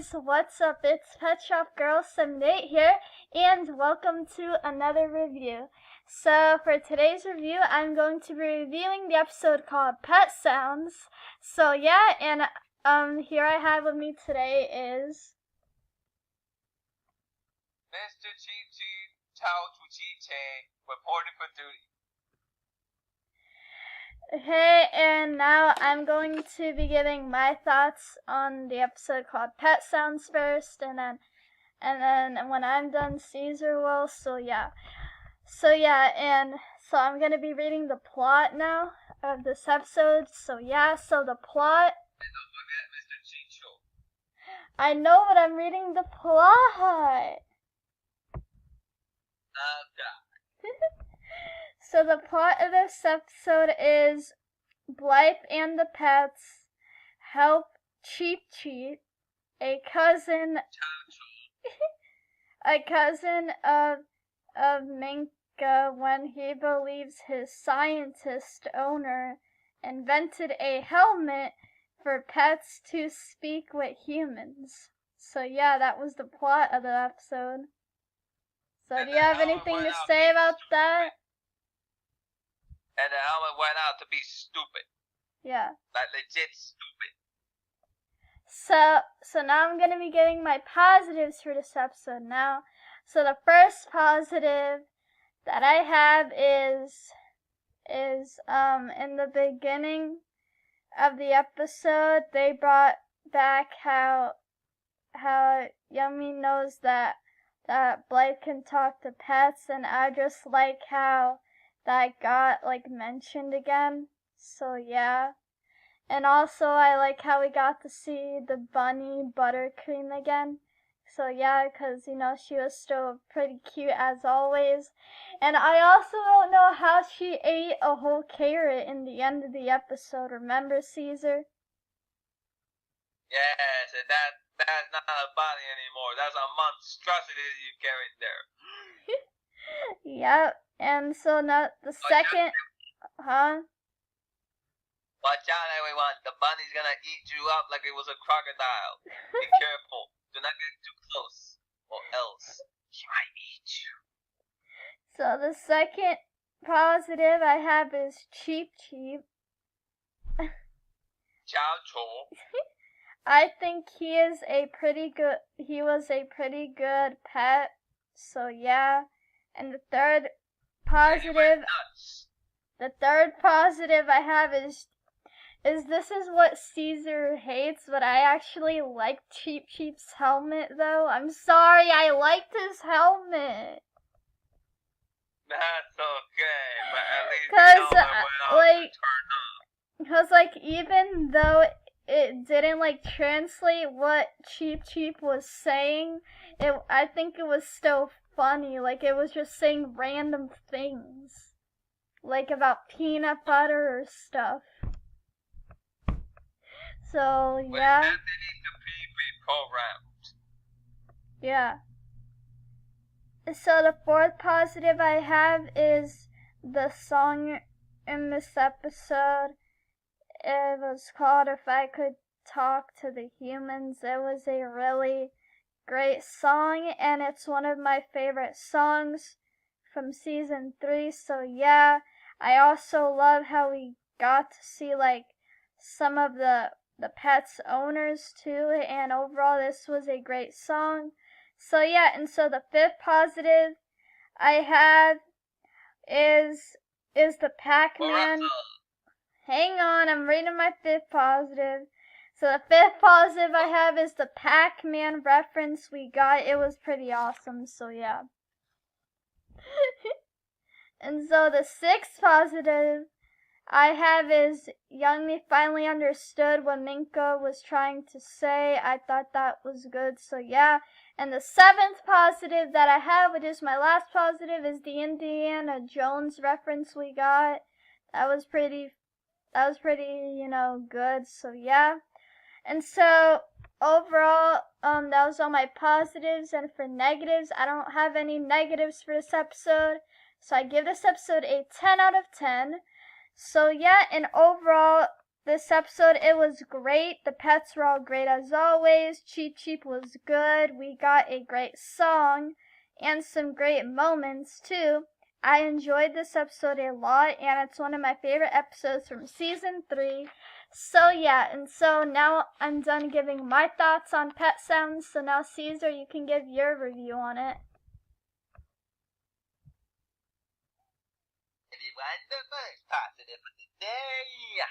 guys, what's up? It's Pet Shop Girl 78 here, and welcome to another review. So for today's review, I'm going to be reviewing the episode called Pet Sounds. So yeah, and here I have with me today is Mr. Chi-Chi Chao Chu-Chi-Che reporting for duty. Hey, and now I'm going to be giving my thoughts on the episode called Pet Sounds first, and then when I'm done, Caesar will. So I'm gonna be reading the plot now of this episode. So the plot. And don't forget Mr. Chicho. I know, but I'm reading the plot. So the plot of this episode is Blythe and the pets help Cheep Cheep, a cousin of Minka, when he believes his scientist owner invented a helmet for pets to speak with humans. So yeah, that was the plot of the episode. So do you have anything to say about that? And the helmet went out to be stupid. Yeah. Like legit stupid. So now I'm gonna be giving my positives for this episode now. So the first positive that I have is in the beginning of the episode they brought back how Yummy knows that Blythe can talk to pets, and I just like how that got mentioned again. So yeah. And also I like how we got to see the bunny Buttercream again. So yeah, because she was still pretty cute as always. And I also don't know how she ate a whole carrot in the end of the episode. Remember, Caesar? Yes, and that's not a bunny anymore. That's a monstrosity that you carried there. Yep. And so now the second, huh? Watch out, everyone. The bunny's gonna eat you up like it was a crocodile. Be careful. Do not get too close, or else he might eat you. So the second positive I have is Cheep Cheep. Chow Cho. I think he was a pretty good pet. So yeah. And the third positive I have is this is what Caesar hates, but I actually like Cheep Cheep's helmet though. I'm sorry, I liked his helmet. That's okay, but at least you know it because even though it didn't translate what Cheep Cheep was saying, I think it was still funny. It was just saying random things, about peanut butter or stuff. So yeah. They need to be reprogrammed. Yeah. So the fourth positive I have is the song in this episode. It was called If I Could Talk to the Humans. It was a really great song, and it's one of my favorite songs from season 3. So yeah, I also love how we got to see some of the pets' owners too, and overall this was a great song. So yeah, and so the fifth positive I have is the Pac-Man. Hang on, I'm reading my fifth positive. So the fifth positive I have is the Pac-Man reference we got. It was pretty awesome, so yeah. And so the sixth positive I have is Youngmi finally understood what Minka was trying to say. I thought that was good, so yeah. And the seventh positive that I have, which is my last positive, is the Indiana Jones reference we got. That was pretty, good, so yeah. And so overall, that was all my positives, and for negatives, I don't have any negatives for this episode. So I give this episode a 10 out of 10. So yeah, and overall, this episode. It was great. The pets were all great as always. Cheep Cheep was good. We got a great song and some great moments too. I enjoyed this episode a lot, and it's one of my favorite episodes from season 3. So yeah, and so now I'm done giving my thoughts on pet sounds. So now Caesar, you can give your review on it. Everyone, the first positive for today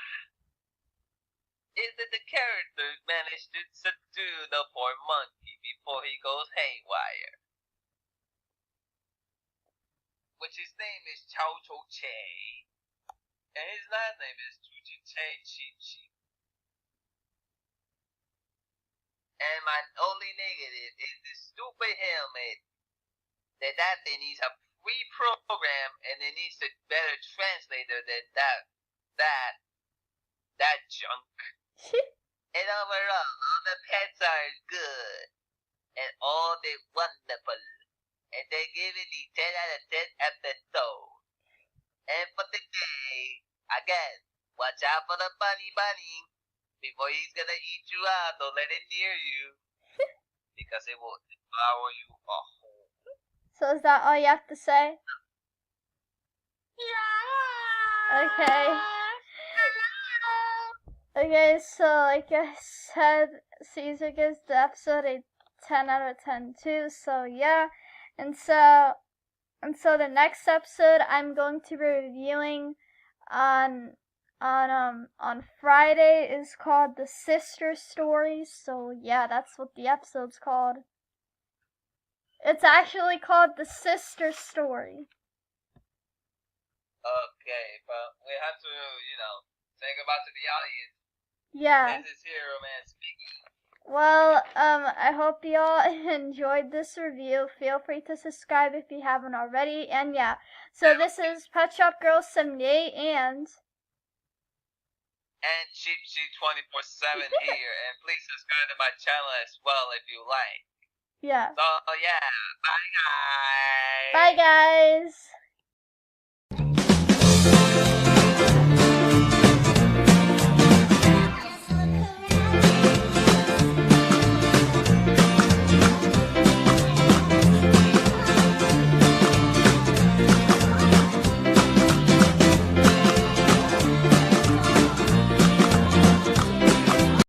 is that the characters managed to subdue the poor monkey before he goes haywire. Which his name is Chow Chow Che, and his last name is Chuchi Che Cheep Cheep. And my only negative is this stupid helmet. That thing needs a free program, and it needs a better translator than that junk. And overall, all the pets are good, and all they're wonderful. And they're giving the 10 out of 10 episode. And for today, again, watch out for the bunny. Before he's gonna eat you out, don't let it near you. Because it will devour you whole. So is that all you have to say? Yeah. Okay, so like I said, Caesar gives the episode a 10 out of 10 too, so yeah. And so the next episode I'm going to be reviewing on Friday is called The Sister Story. So yeah, that's what the episode's called. It's actually called The Sister Story. Okay, but we have to, say goodbye to the audience. Yeah. This is Hero Man speaking. Well, I hope you all enjoyed this review. Feel free to subscribe if you haven't already. And yeah, so this is Pet Shop Girl 78 and Cheep Cheep 24/7 here. And please subscribe to my channel as well if you like. Yeah. So yeah, bye guys. Bye guys.